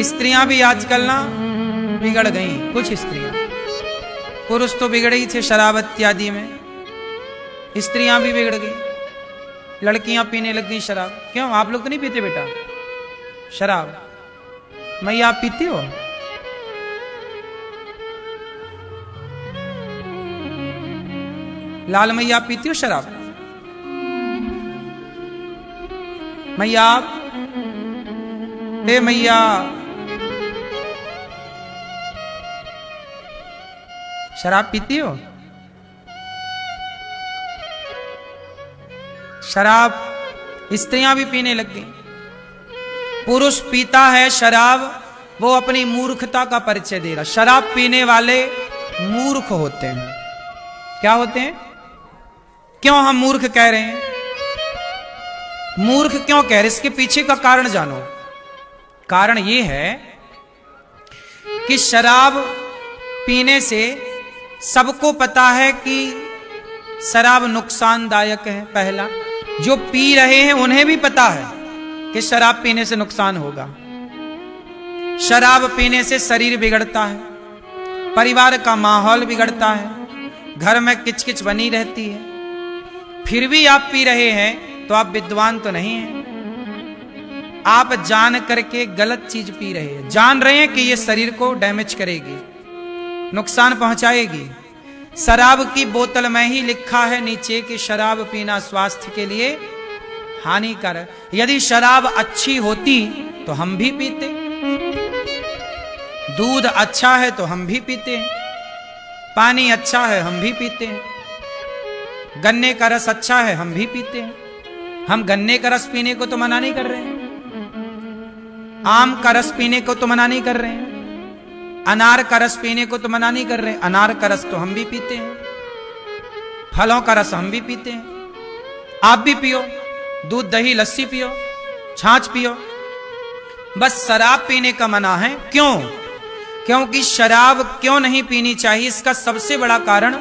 स्त्रियां भी आजकल ना बिगड़ गई, कुछ स्त्रियां। पुरुष तो बिगड़े ही थे शराब इत्यादि में, स्त्रियां भी बिगड़ गई, लड़कियां पीने लग गई शराब। क्यों, आप लोग तो नहीं पीते बेटा शराब? मैया आप पीती हो? लाल मैया आप पीती हो शराब? मैया आप, हे मैया, शराब पीती हो? शराब स्त्रियां भी पीने लग गई। पुरुष पीता है शराब, वो अपनी मूर्खता का परिचय दे रहा। शराब पीने वाले मूर्ख होते हैं। क्या होते हैं? क्यों हम मूर्ख कह रहे हैं? मूर्ख क्यों कह रहे, इसके पीछे का कारण जानो। कारण यह है कि शराब पीने से सबको पता है कि शराब नुकसानदायक है। पहला, जो पी रहे हैं उन्हें भी पता है कि शराब पीने से नुकसान होगा। शराब पीने से शरीर बिगड़ता है, परिवार का माहौल बिगड़ता है, घर में किचकिच बनी रहती है। फिर भी आप पी रहे हैं तो आप विद्वान तो नहीं हैं। आप जान करके गलत चीज पी रहे हैं, जान रहे हैं कि यह शरीर को डैमेज करेगी, नुकसान पहुंचाएगी। शराब की बोतल में ही लिखा है नीचे कि शराब पीना स्वास्थ्य के लिए हानिकारक। यदि शराब अच्छी होती तो हम भी पीते, दूध अच्छा है तो हम भी पीते हैं, पानी अच्छा है हम भी पीते हैं, गन्ने का रस अच्छा है हम भी पीते हैं। हम गन्ने का रस पीने को तो मना नहीं कर रहे हैं, आम का रस पीने को तो मना नहीं कर रहे हैं, अनार का रस पीने को तो मना नहीं कर रहे हैं। अनार का रस तो हम भी पीते हैं, फलों का रस हम भी पीते हैं। आप भी पियो, दूध दही लस्सी पियो, छाछ पियो। बस शराब पीने का मना है। क्यों? क्योंकि शराब क्यों नहीं पीनी चाहिए, इसका सबसे बड़ा कारण,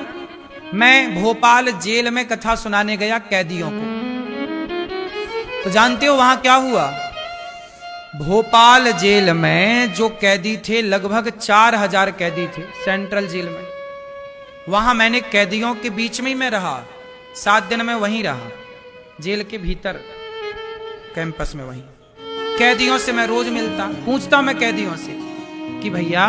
मैं भोपाल जेल में कथा सुनाने गया कैदियों को, तो जानते हो वहां क्या हुआ? भोपाल जेल में जो कैदी थे, लगभग 4000 कैदी थे सेंट्रल जेल में। वहां मैंने कैदियों के बीच में ही मैं रहा, 7 दिन में वहीं रहा, जेल के भीतर कैंपस में। वहीं कैदियों से मैं रोज मिलता, पूछता मैं कैदियों से कि भैया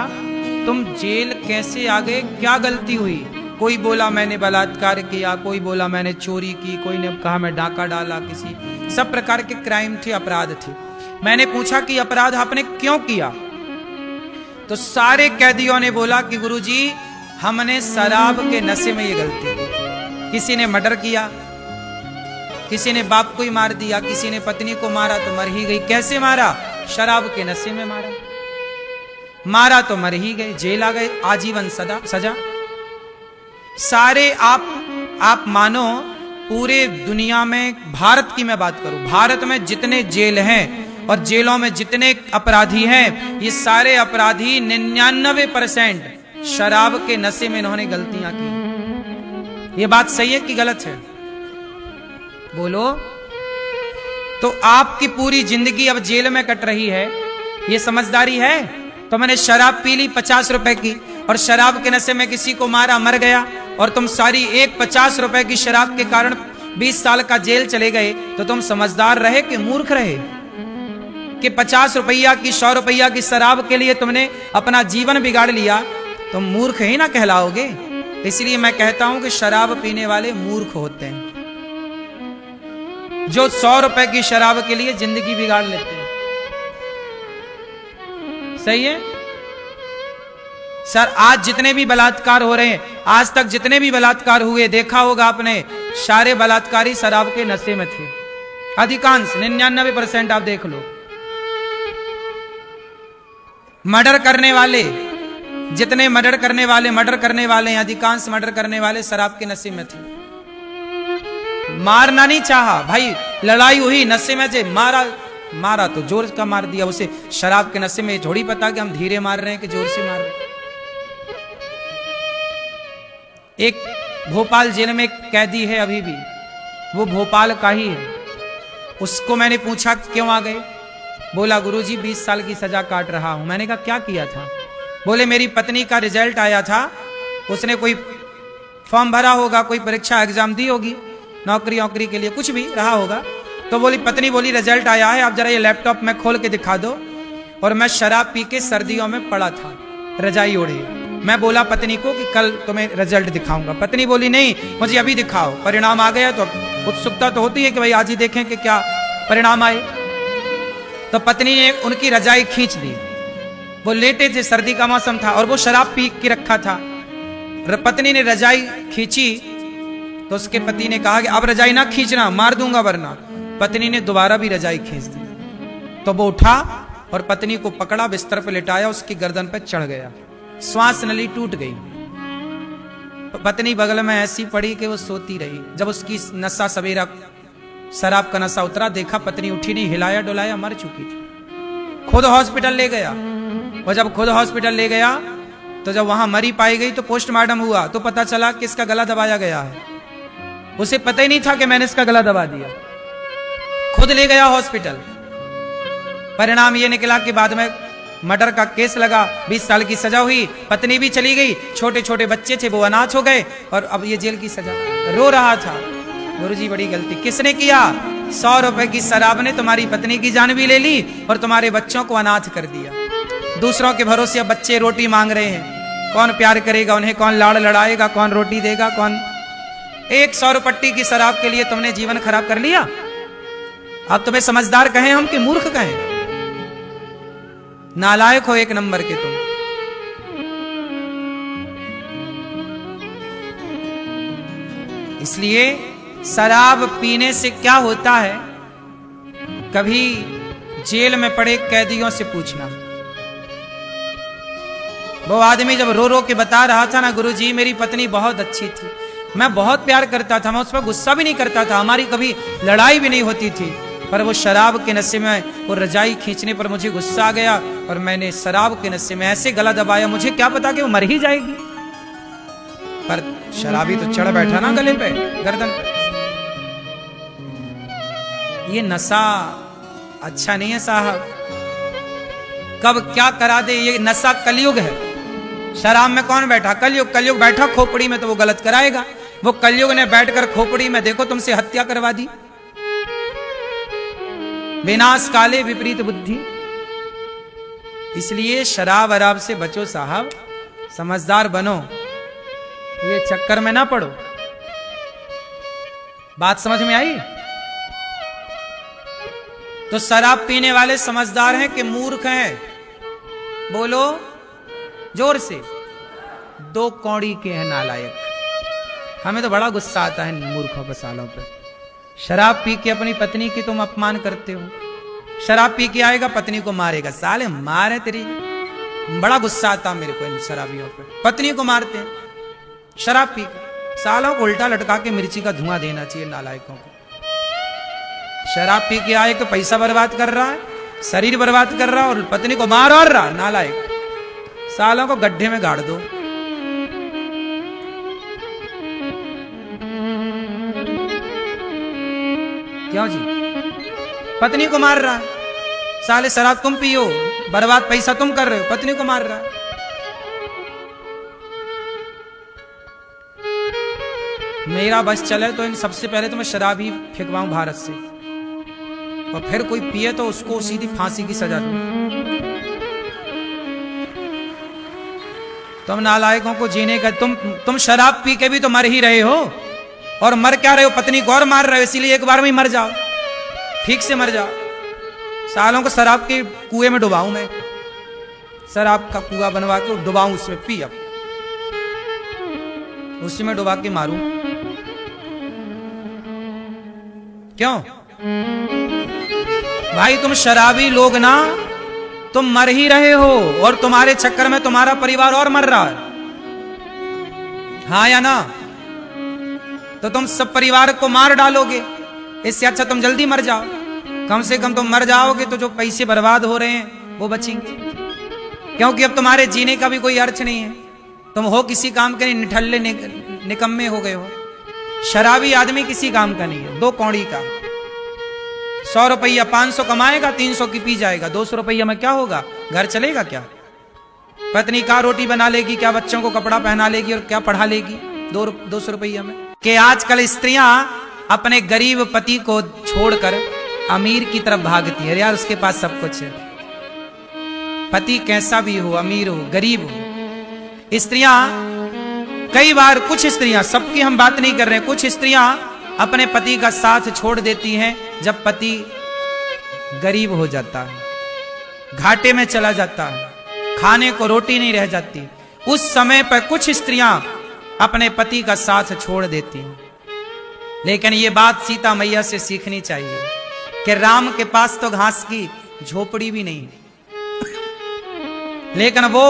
तुम जेल कैसे आ गए, क्या गलती हुई? कोई बोला मैंने बलात्कार किया, कोई बोला मैंने चोरी की, कोई ने कहा मैं डाका डाला, किसी सब प्रकार के क्राइम थे, अपराध थे। मैंने पूछा कि अपराध आपने क्यों किया? तो सारे कैदियों ने बोला कि गुरुजी हमने शराब के नशे में ये गलती की। किसी ने मर्डर किया, किसी ने बाप को ही मार दिया, किसी ने पत्नी को मारा तो मर ही गई। कैसे मारा? शराब के नशे में मारा। मारा तो मर ही गए, जेल आ गए, आजीवन सजा। सारे आप मानो पूरे दुनिया में, भारत की मैं बात करूं, भारत में जितने जेल हैं और जेलों में जितने अपराधी हैं, ये सारे अपराधी 99% शराब के नशे में इन्होंने गलतियां की। ये बात सही है कि गलत है? बोलो। तो आपकी पूरी जिंदगी अब जेल में कट रही है, ये समझदारी है? तो मैंने शराब पी ली 50 रुपए की, और शराब के नशे में किसी को मारा, मर गया, और तुम सारी एक 50 रुपए की शराब के कारण 20 साल का जेल चले गए, तो तुम समझदार रहे कि मूर्ख रहे? कि 50 रुपया की, 100 रुपया की शराब के लिए तुमने अपना जीवन बिगाड़ लिया, तुम मूर्ख ही ना कहलाओगे? इसलिए मैं कहता हूं कि शराब पीने वाले मूर्ख होते हैं, जो 100 रुपए की शराब के लिए जिंदगी बिगाड़ लेते हैं। सही है सर? आज जितने भी बलात्कार हो रहे हैं, आज तक जितने भी बलात्कार हुए, देखा होगा आपने, सारे बलात्कारी शराब के नशे में थे। अधिकांश 99% आप देख लो। मर्डर करने वाले, जितने मर्डर करने वाले अधिकांश मर्डर करने वाले शराब के नशे में थे। मारना नहीं चाहा भाई, लड़ाई हुई नशे में से, मारा तो जोर का मार दिया उसे। शराब के नशे में थोड़ी पता कि हम धीरे मार रहे हैं कि जोर से मार रहे हैं। एक भोपाल जेल में एक कैदी है अभी भी, वो भोपाल का ही है। उसको मैंने पूछा क्यों आ गए, बोला गुरुजी 20 साल की सजा काट रहा हूं। मैंने कहा क्या किया था? बोले मेरी पत्नी का रिजल्ट आया था, उसने कोई फॉर्म भरा होगा, कोई परीक्षा एग्जाम दी होगी, नौकरी के लिए कुछ भी रहा होगा। तो बोली पत्नी बोली रिजल्ट आया है, आप जरा ये लैपटॉप में खोल के दिखा दो। और मैं शराब पी के सर्दियों में पड़ा था रजाई ओढ़े। मैं बोला पत्नी को कि कल तुम्हें रिजल्ट दिखाऊंगा। पत्नी बोली नहीं मुझे अभी दिखाओ। परिणाम आ गया तो उत्सुकता तो होती है कि भाई आज ही देखें कि क्या परिणाम आए। तो पत्नी ने उनकी रजाई खींच दी। वो लेटे थे, सर्दी का मौसम था और वो शराब पी के रखा था। पत्नी ने रजाई खींची तो उसके पति ने कहा कि अब रजाई ना खींचना, मार दूंगा वरना। पत्नी ने दोबारा भी रजाई खींच दी। तो वो उठा और पत्नी को पकड़ा, बिस्तर पर लिटाया, उसकी गर्दन पर चढ़ गया। श्वास नली टूट गई। पत्नी बगल में ऐसी पड़ी कि वो सोती रही। जब उसकी नशा सवेरा शराब का नशा उतरा, देखा पत्नी उठी नहीं, हिलाया डुलाया, मर चुकी थी। खुद हॉस्पिटल ले गया। और जब खुद हॉस्पिटल ले गया तो जब वहां मरी पाई गई तो पोस्टमार्टम हुआ तो पता चला कि इसका गला दबाया गया है। उसे पता ही नहीं था कि मैंने इसका गला दबा दिया। खुद ले गया हॉस्पिटल। परिणाम ये निकला कि बाद में मर्डर का केस लगा, 20 साल की सजा हुई, पत्नी भी चली गई, छोटे छोटे बच्चे थे वो अनाथ हो गए और अब ये जेल की सजा। रो रहा था गुरुजी बड़ी गलती किसने किया? 100 रुपए की शराब ने तुम्हारी पत्नी की जान भी ले ली और तुम्हारे बच्चों को अनाथ कर दिया। दूसरों के भरोसे अब बच्चे रोटी मांग रहे हैं। कौन प्यार करेगा उन्हें, कौन लाड़ लड़ाएगा, कौन रोटी देगा, कौन? एक 100 रुपट्टी की शराब के लिए तुमने जीवन खराब कर लिया। अब तुम्हें समझदार कहें हम कि मूर्ख कहें? नालायक हो एक नंबर के तुम। इसलिए शराब पीने से क्या होता है, कभी जेल में पड़े कैदियों से पूछना। वो आदमी जब रो रो के बता रहा था ना, गुरुजी मेरी पत्नी बहुत अच्छी थी, मैं बहुत प्यार करता था, मैं उस पर गुस्सा भी नहीं करता था, हमारी कभी लड़ाई भी नहीं होती थी, पर वो शराब के नशे में वो रजाई खींचने पर मुझे गुस्सा आ गया और मैंने शराब के नशे में ऐसे गला दबाया, मुझे क्या पता कि वो मर ही जाएगी। पर शराबी तो चढ़ बैठा ना गले पे, गर्दन पे। ये नशा अच्छा नहीं है साहब। कब क्या करा दे, ये नशा कलयुग है। शराब में कौन बैठा? कलयुग। कलयुग बैठा खोपड़ी में तो वो गलत कराएगा। वो कलयुग ने बैठकर खोपड़ी में देखो तुमसे हत्या करवा दी। विनाश काले विपरीत बुद्धि। इसलिए शराब अराब से बचो साहब, समझदार बनो, ये चक्कर में ना पड़ो। बात समझ में आई? तो शराब पीने वाले समझदार हैं कि मूर्ख हैं? बोलो जोर से। 2 कौड़ी के हैं नालायक। हमें तो बड़ा गुस्सा आता है मूर्खों पे, सालों पे। शराब पी के अपनी पत्नी की तुम अपमान करते हो। शराब पी के आएगा पत्नी को मारेगा, साले मारे तेरी। बड़ा गुस्सा आता मेरे को इन शराबियों पे, पत्नी को मारते हैं शराब पी के। सालों को उल्टा लटका के मिर्ची का धुआं देना चाहिए नालायकों को। शराब पी के आए तो पैसा बर्बाद कर रहा है, शरीर बर्बाद कर रहा है और पत्नी को मार और रहा। नालायक, सालों को गड्ढे में गाड़ दो। क्यों जी? पत्नी को मार रहा है, साले शराब तुम पियो, बर्बाद पैसा तुम कर रहे हो, पत्नी को मार रहा है। मेरा बस चले तो इन सबसे पहले तो मैं शराब ही फेंकवाऊं भारत से, और फिर कोई पिए तो उसको सीधी फांसी की सजा दो। तुम नालायकों को जीने का, तुम शराब पी के भी तो मर ही रहे हो, और मर क्या रहे हो? पत्नी को और मार रहे हो। इसीलिए एक बार में ही मर जाओ, ठीक से मर जाओ। सालों को शराब के कुएं में डुबाऊं मैं, शराब का कुआं बनवा के डुबाऊं, उसमें पी, अब उसी में डुबा के मारूं। क्यों भाई? तुम शराबी लोग ना, तुम मर ही रहे हो, और तुम्हारे चक्कर में तुम्हारा परिवार और मर रहा है। हाँ या ना? तो तुम सब परिवार को मार डालोगे, इससे अच्छा तुम जल्दी मर जाओ। कम से कम तुम मर जाओगे तो जो पैसे बर्बाद हो रहे हैं वो बचेंगे, क्योंकि अब तुम्हारे जीने का भी कोई अर्थ नहीं है। तुम हो किसी काम के नहीं, निठल्ले निकम्मे हो गए हो। शराबी आदमी किसी काम का नहीं है, 2 कौड़ी का। 100 रुपया 500 कमाएगा, 300 की पी जाएगा, 200 रुपया में क्या होगा? घर चलेगा क्या? पत्नी क्या रोटी बना लेगी, क्या बच्चों को कपड़ा पहना लेगी और क्या पढ़ा लेगी 200 रुपया में? कि आजकल स्त्रियां अपने गरीब पति को छोड़कर अमीर की तरफ भागती है। यार उसके पास सब कुछ है, पति कैसा भी हो, अमीर हो गरीब हो। स्त्रियां कई बार, कुछ स्त्रियां, सबकी हम बात नहीं कर रहे हैं, कुछ स्त्रियां अपने पति का साथ छोड़ देती हैं जब पति गरीब हो जाता है, घाटे में चला जाता है, खाने को रोटी नहीं रह जाती। उस समय पर कुछ स्त्रियां अपने पति का साथ छोड़ देती हैं। लेकिन ये बात सीता मैया से सीखनी चाहिए कि राम के पास तो घास की झोपड़ी भी नहीं, लेकिन वो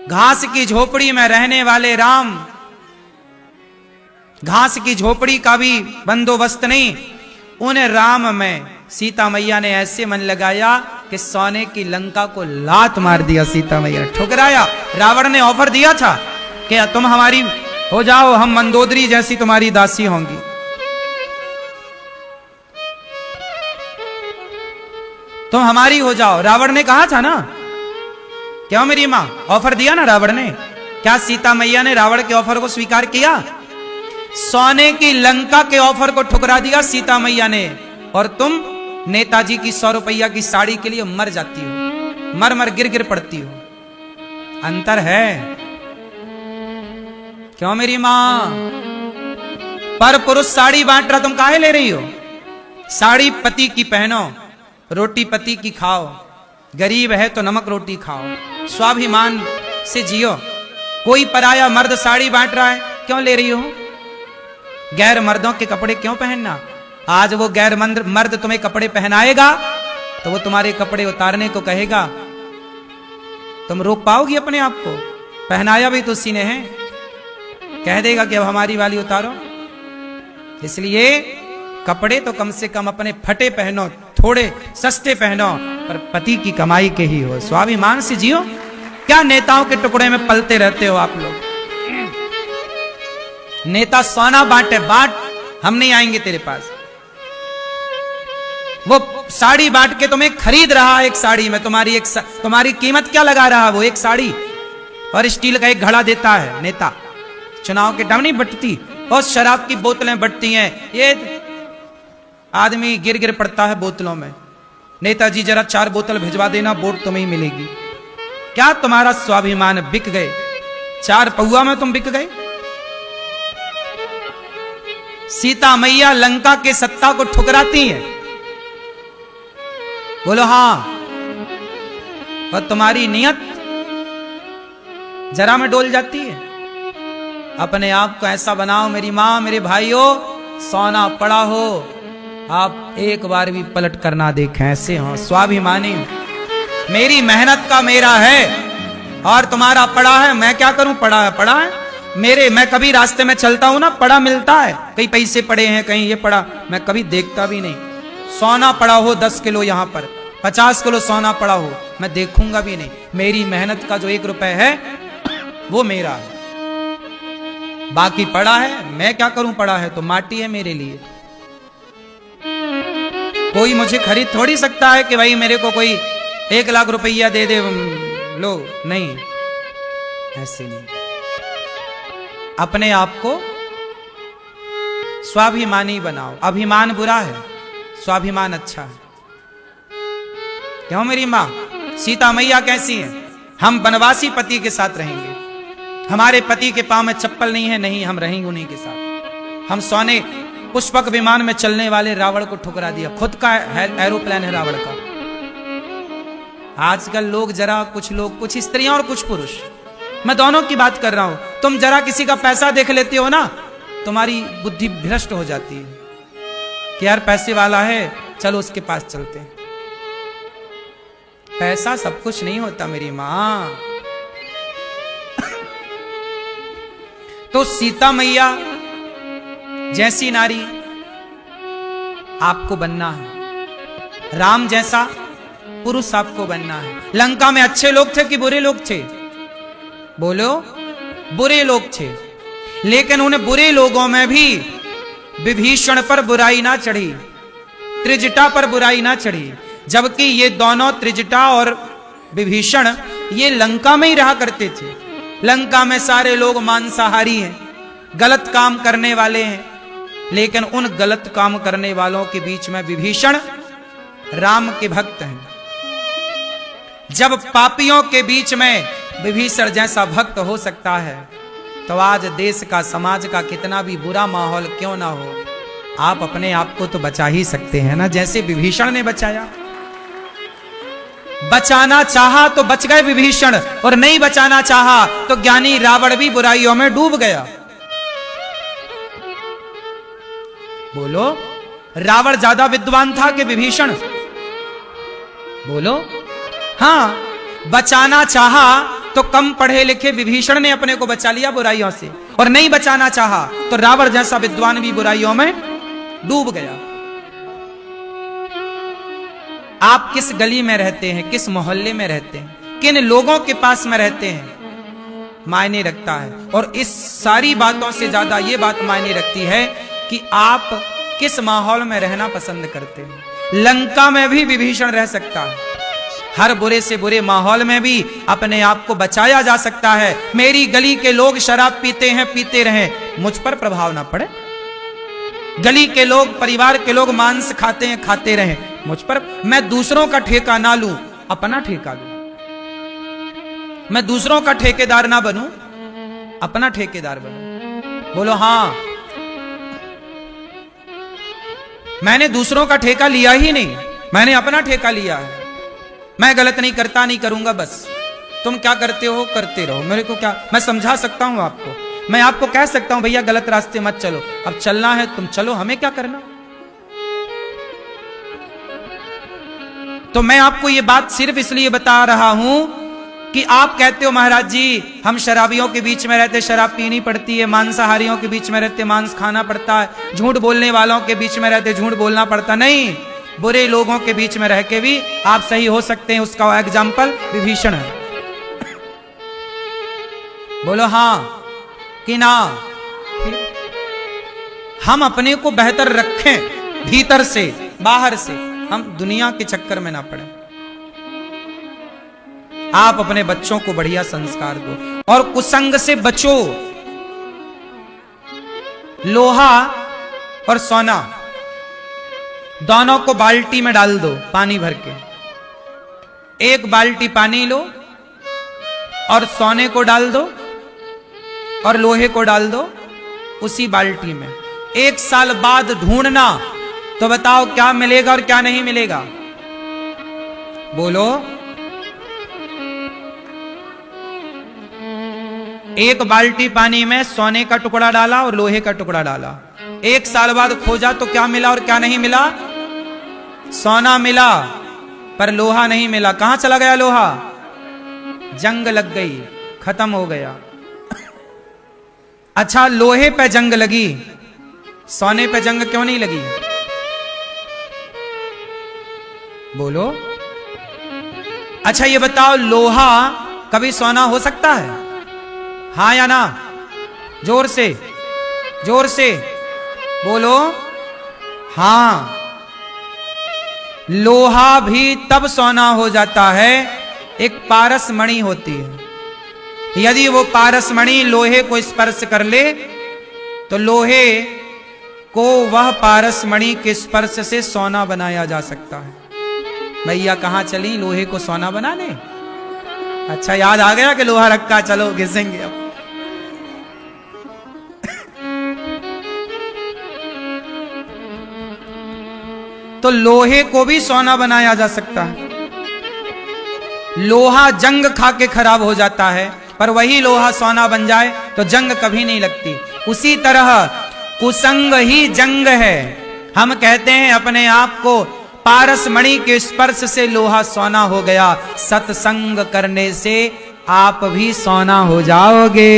घास की झोपड़ी में रहने वाले राम घास की झोपड़ी का भी बंदोबस्त नहीं, उन राम में सीता मैया ने ऐसे मन लगाया कि सोने की लंका को लात मार दिया। सीता मैया ने ठुकराया। रावण ने ऑफर दिया था कि तुम हमारी हो जाओ, हम मंदोदरी जैसी तुम्हारी दासी होंगी। तुम हमारी हो जाओ, रावण ने कहा था ना। क्यों मेरी मां? ऑफर दिया ना रावण ने। क्या सीता मैया ने रावण के ऑफर को स्वीकार किया? सोने की लंका के ऑफर को ठुकरा दिया सीता मैया ने। और तुम नेताजी की 100 रुपया की साड़ी के लिए मर जाती हो, मर मर गिर गिर पड़ती हो। अंतर है। क्यों मेरी मां? पर पुरुष साड़ी बांट रहा, तुम काहे ले रही हो? साड़ी पति की पहनो, रोटी पति की खाओ, गरीब है तो नमक रोटी खाओ, स्वाभिमान से जियो। कोई पराया मर्द साड़ी बांट रहा है, क्यों ले रही हो? गैर मर्दों के कपड़े क्यों पहनना? आज वो गैर मर्द तुम्हें कपड़े पहनाएगा तो वो तुम्हारे कपड़े उतारने को कहेगा, तुम रोक पाओगी अपने आप को? पहनाया भी तो उसी ने है, कह देगा कि अब हमारी वाली उतारो। इसलिए कपड़े तो कम से कम अपने फटे पहनो, थोड़े सस्ते पहनो, पर पति की कमाई के ही हो, स्वाभिमान से जियो। क्या नेताओं के टुकड़े में पलते रहते हो आप लोग? नेता सोना बांटे, बांट, हम नहीं आएंगे तेरे पास। वो साड़ी बांट के तुम्हें खरीद रहा है, एक साड़ी में तुम्हारी कीमत क्या लगा रहा है? वो एक साड़ी और स्टील का एक घड़ा देता है नेता। चुनाव के टाइम नहीं बटती, और शराब की बोतलें बटती हैं, ये आदमी गिर गिर पड़ता है बोतलों में। नेताजी जरा 4 बोतल भिजवा देना, वोट तुम्हें मिलेगी। क्या तुम्हारा स्वाभिमान बिक गए? 4 पौआ में तुम बिक गए। सीता मैया लंका के सत्ता को ठुकराती है, बोलो हाँ, पर तुम्हारी नियत जरा में डोल जाती है। अपने आप को ऐसा बनाओ मेरी मां, मेरे भाइयों, सोना पड़ा हो, आप एक बार भी पलट कर ना देखें, ऐसे हो स्वाभिमानी। मेरी मेहनत का मेरा है और तुम्हारा पड़ा है, मैं क्या करूं? पड़ा है, पड़ा है मेरे। मैं कभी रास्ते में चलता हूं ना, पड़ा मिलता है, कहीं पैसे पड़े हैं, कहीं ये पड़ा, मैं कभी देखता भी नहीं। सोना पड़ा हो 10 किलो यहां पर, 50 किलो सोना पड़ा हो, मैं देखूंगा भी नहीं। मेरी मेहनत का जो 1 रुपए है वो मेरा है, बाकी पड़ा है, मैं क्या करूं? पड़ा है तो माटी है मेरे लिए। कोई मुझे खरीद थोड़ी सकता है कि भाई मेरे को कोई 1 लाख रुपया दे दे, लो, नहीं, ऐसे नहीं। अपने आप को स्वाभिमानी बनाओ। अभिमान बुरा है, स्वाभिमान अच्छा है। क्यों मेरी मां? सीता मैया कैसी है? हम वनवासी पति के साथ रहेंगे, हमारे पति के पांव में चप्पल नहीं है, नहीं, हम रहेंगे उन्हीं के साथ। हम सोने पुष्पक विमान में चलने वाले रावण को ठुकरा दिया, खुद का एरोप्लेन है रावण का। आजकल लोग जरा, कुछ लोग, कुछ स्त्रियां और कुछ पुरुष, मैं दोनों की बात कर रहा हूं, तुम जरा किसी का पैसा देख लेते हो ना, तुम्हारी बुद्धि भ्रष्ट हो जाती है कि यार पैसे वाला है, चलो उसके पास चलते हैं। पैसा सब कुछ नहीं होता मेरी मां। तो सीता मैया जैसी नारी आपको बनना है, राम जैसा पुरुष आपको बनना है। लंका में अच्छे लोग थे कि बुरे लोग थे? बोलो, बुरे लोग थे। लेकिन उन बुरे लोगों में भी विभीषण पर बुराई ना चढ़ी, त्रिजटा पर बुराई ना चढ़ी, जबकि ये दोनों त्रिजटा और विभीषण ये लंका में ही रहा करते थे। लंका में सारे लोग मांसाहारी हैं, गलत काम करने वाले हैं, लेकिन उन गलत काम करने वालों के बीच में विभीषण राम के भक्त हैं। जब पापियों के बीच में विभीषण जैसा भक्त हो सकता है, तो आज देश का, समाज का कितना भी बुरा माहौल क्यों ना हो, आप अपने आप को तो बचा ही सकते हैं ना, जैसे विभीषण ने बचाया। बचाना चाहा तो बच गए विभीषण, और नहीं बचाना चाहा तो ज्ञानी रावण भी बुराइयों में डूब गया। बोलो, रावण ज्यादा विद्वान था कि विभीषण? बोलो, हाँ, बचाना चाहा तो कम पढ़े लिखे विभीषण ने अपने को बचा लिया बुराइयों से, और नहीं बचाना चाहा तो रावण जैसा विद्वान भी बुराइयों में डूब गया। आप किस गली में रहते हैं, किस मोहल्ले में रहते हैं, किन लोगों के पास में रहते हैं, मायने रखता है। और इस सारी बातों से ज्यादा ये बात मायने रखती है कि आप किस माहौल में रहना पसंद करते हैं। लंका में भी विभीषण रह सकता है, हर बुरे से बुरे माहौल में भी अपने आप को बचाया जा सकता है। मेरी गली के लोग शराब पीते हैं, पीते रहें, मुझ पर प्रभाव ना पड़े। गली के लोग, परिवार के लोग मांस खाते हैं, खाते रहें, मुझ पर, मैं दूसरों का ठेका ना लूं, अपना ठेका लूं। मैं दूसरों का ठेकेदार ना बनूं, अपना ठेकेदार बनूं। बोलो हाँ, मैंने दूसरों का ठेका लिया ही नहीं, मैंने अपना ठेका लिया है। मैं गलत नहीं करता, नहीं करूंगा, बस तुम क्या करते हो करते रहो, मेरे को क्या, मैं समझा सकता हूं आपको, मैं आपको कह सकता हूं भैया गलत रास्ते मत चलो, अब चलना है तुम चलो, हमें क्या करना। तो मैं आपको ये बात सिर्फ इसलिए बता रहा हूं कि आप कहते हो महाराज जी हम शराबियों के बीच में रहते, शराब पीनी पड़ती है, मांसाहारियों के बीच में रहते, मांस खाना पड़ता है, झूठ बोलने वालों के बीच में रहते, झूठ बोलना पड़ता। नहीं, बुरे लोगों के बीच में रह के भी आप सही हो सकते हैं। उसका एग्जाम्पल विभीषण है। बोलो हाँ कि ना? हम अपने को बेहतर रखें, भीतर से बाहर से, हम दुनिया के चक्कर में ना पड़े। आप अपने बच्चों को बढ़िया संस्कार दो और कुसंग से बचो। लोहा और सोना दोनों को बाल्टी में डाल दो, पानी भर के। एक बाल्टी पानी लो और सोने को डाल दो और लोहे को डाल दो उसी बाल्टी में। 1 साल बाद ढूंढना तो बताओ क्या मिलेगा और क्या नहीं मिलेगा? बोलो। एक बाल्टी पानी में सोने का टुकड़ा डाला और लोहे का टुकड़ा डाला, 1 साल बाद खोजा तो क्या मिला और क्या नहीं मिला? सोना मिला पर लोहा नहीं मिला। कहां चला गया लोहा? जंग लग गई, खत्म हो गया। अच्छा, लोहे पे जंग लगी, सोने पे जंग क्यों नहीं लगी? बोलो। अच्छा ये बताओ, लोहा कभी सोना हो सकता है? हाँ या ना? जोर से, जोर से बोलो। हां, लोहा भी तब सोना हो जाता है, एक पारस मणि होती है, यदि वो पारस मणि लोहे को स्पर्श कर ले तो लोहे को वह पारस मणि के स्पर्श से सोना बनाया जा सकता है। भैया कहां चली लोहे को सोना बनाने? अच्छा याद आ गया कि लोहा रखा, चलो घिसेंगे अब। तो लोहे को भी सोना बनाया जा सकता है। लोहा जंग खा के खराब हो जाता है, पर वही लोहा सोना बन जाए तो जंग कभी नहीं लगती। उसी तरह कुसंग ही जंग है। हम कहते हैं अपने आप को पारस मणि के स्पर्श से लोहा सोना हो गया, सत्संग करने से आप भी सोना हो जाओगे।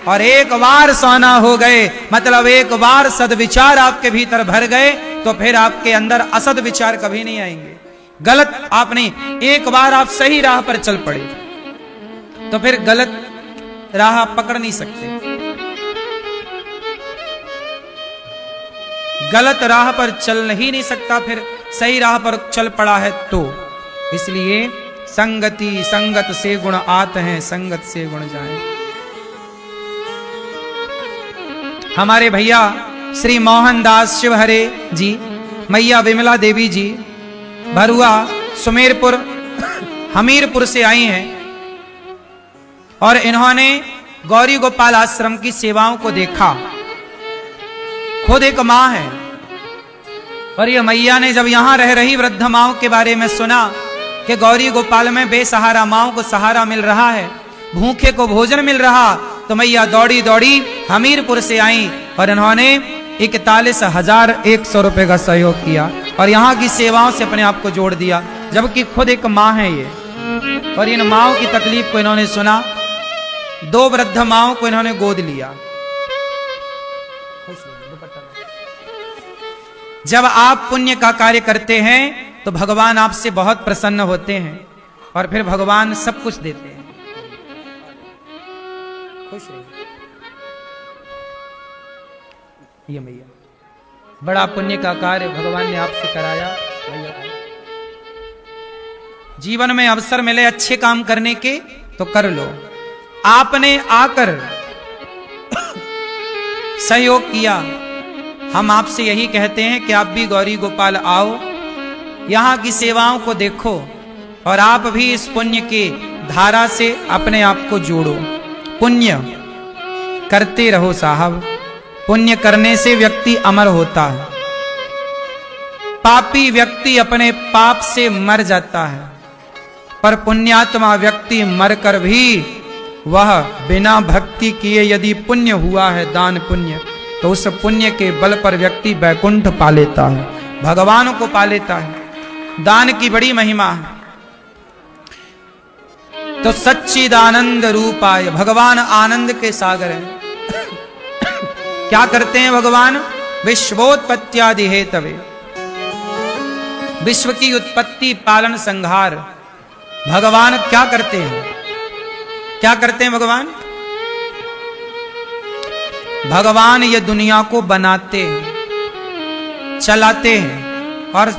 और एक बार सोना हो गए मतलब एक बार सद्विचार आपके भीतर भर गए तो फिर आपके अंदर असद विचार कभी नहीं आएंगे। गलत आप नहीं, एक बार आप सही राह पर चल पड़े तो फिर गलत राह आप पकड़ नहीं सकते। गलत राह पर चल ही नहीं सकता, फिर सही राह पर चल पड़ा है तो। इसलिए संगति संगत से गुण आते हैं, संगत से गुण जाए। हमारे भैया श्री मोहनदास शिवहरे जी, मैया विमला देवी जी भरुआ सुमेरपुर हमीरपुर से आई हैं और इन्होंने गौरी गोपाल आश्रम की सेवाओं को देखा। खुद एक मां है और ये मैया ने जब यहां रह रही वृद्ध माओं के बारे में सुना कि गौरी गोपाल में बेसहारा माओं को सहारा मिल रहा है, भूखे को भोजन मिल रहा, तो मैया दौड़ी दौड़ी हमीरपुर से आई और इन्होंने 41,100 रुपए का सहयोग किया और यहाँ की सेवाओं से अपने आप को जोड़ दिया, जबकि खुद एक माँ है ये। और इन माओं की तकलीफ को इन्होंने सुना, 2 वृद्ध माओं को इन्होंने गोद लिया। जब आप पुण्य का कार्य करते हैं तो भगवान आपसे बहुत प्रसन्न होते हैं और फिर भगवान सब कुछ देते हैं। खुश रहिए। ये मैया बड़ा पुण्य का कार्य भगवान ने आपसे कराया। जीवन में अवसर मिले अच्छे काम करने के तो कर लो। आपने आकर सहयोग किया, हम आपसे यही कहते हैं कि आप भी गौरी गोपाल आओ, यहाँ की सेवाओं को देखो और आप भी इस पुण्य की धारा से अपने आप को जोड़ो। पुण्य करते रहो साहब, पुण्य करने से व्यक्ति अमर होता है। पापी व्यक्ति अपने पाप से मर जाता है, पर पुण्यात्मा व्यक्ति मरकर भी वह बिना भक्ति किए यदि पुण्य हुआ है, दान पुण्य, तो उस पुण्य के बल पर व्यक्ति वैकुंठ पा लेता है, भगवान को पा लेता है। दान की बड़ी महिमा है। तो सच्चिदानंद रूपाय, भगवान आनंद के सागर हैं। क्या करते हैं भगवान? विश्वोत्पत्त्यादि हेतवे, विश्व की उत्पत्ति पालन संहार भगवान क्या करते हैं? क्या करते हैं भगवान? भगवान ये दुनिया को बनाते हैं, चलाते हैं और